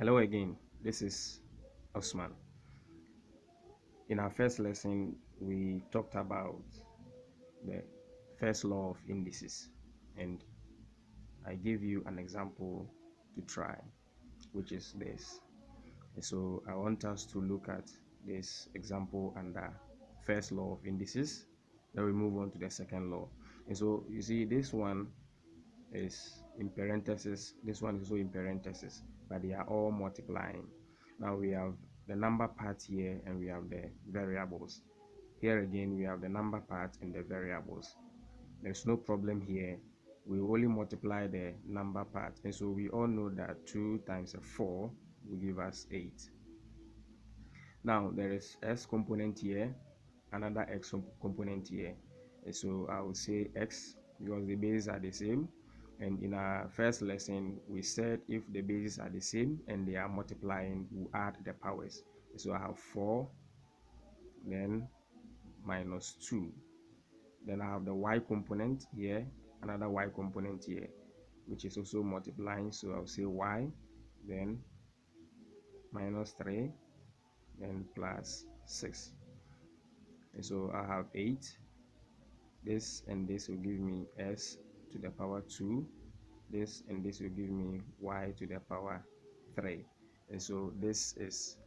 Hello again, this is Osman. In our first lesson, we talked about the first law of indices, and I gave you an example to try, which is this. So I want us to look at this example under first law of indices. Then we move on to the second law. And so you see, this one is in parentheses, this one is also in parentheses, but they are all multiplying. Now we have the number part here and we have the variables. Here again we have the number part and the variables. There's no problem here. We only multiply the number part, and so we all know that 2 times 4 will give us 8. Now there is x component here, another x component here, and so I will say x because the bases are the same. And in our first lesson we said if the bases are the same and they are multiplying, we add the powers. So I have 4, then minus 2, then I have the y component here, another y component here, which is also multiplying, so I'll say y, then minus 3, then plus 6. And so I have 8. This and this will give me s to the power 2. This and this will give me y to the power 3. And so this is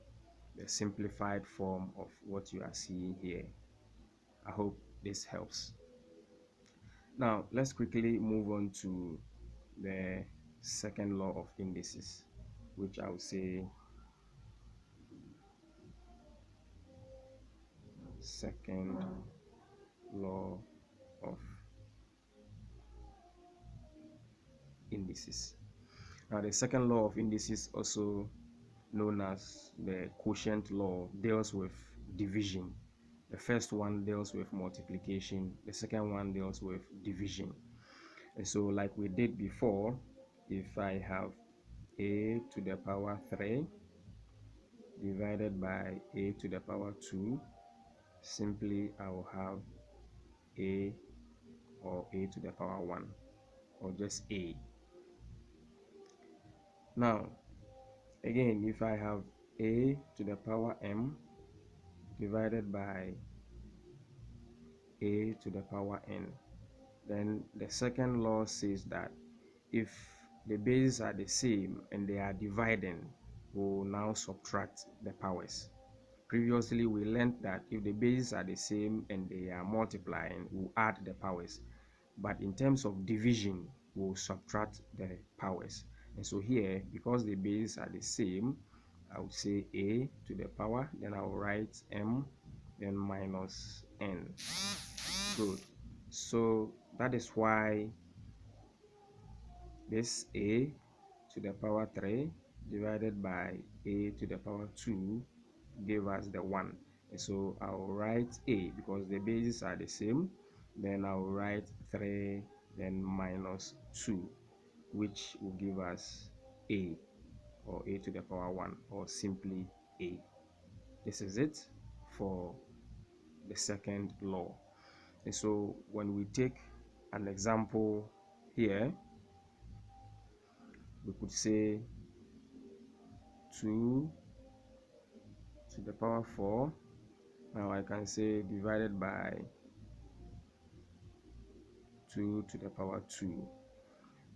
the simplified form of what you are seeing here. I hope this helps. Now let's quickly move on to the second law of indices, which I will say second law of indices. Now the second law of indices, also known as the quotient law, deals with division. The first one deals with multiplication, the second one deals with division. And so like we did before, if I have a to the power 3 divided by a to the power 2, simply I will have a or a to the power 1, or just a. Now again, if I have a to the power m divided by a to the power n, then the second law says that if the bases are the same and they are dividing, we'll now subtract the powers. Previously we learned that if the bases are the same and they are multiplying, we'll add the powers, but in terms of division we'll subtract the powers. And so here, because the bases are the same, I would say a to the power, then I'll write m, then minus n. Good. So that is why this a to the power 3 divided by a to the power 2 gave us the 1. And so I'll write a because the bases are the same, then I'll write 3, then minus 2, which will give us a, or a to the power 1, or simply a. This is it for the second law. And so when we take an example here, we could say 2 to the power 4. Now I can say divided by 2 to the power 2.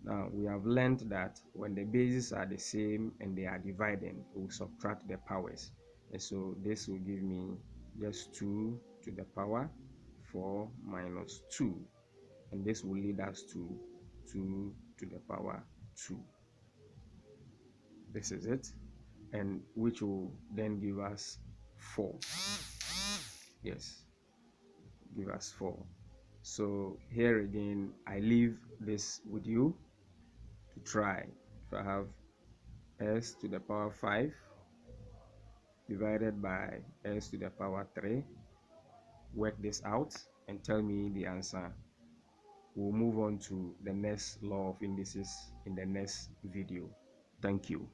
Now we have learned that when the bases are the same and they are dividing, we will subtract the powers. And so this will give me just 2 to the power 4 minus 2, and this will lead us to 2 to the power 2. This is it, and which will then give us 4. Yes, give us 4. So here again, I leave this with you to try. If I have s to the power 5 divided by s to the power 3, work this out and tell me the answer. We'll move on to the next law of indices in the next video. Thank you.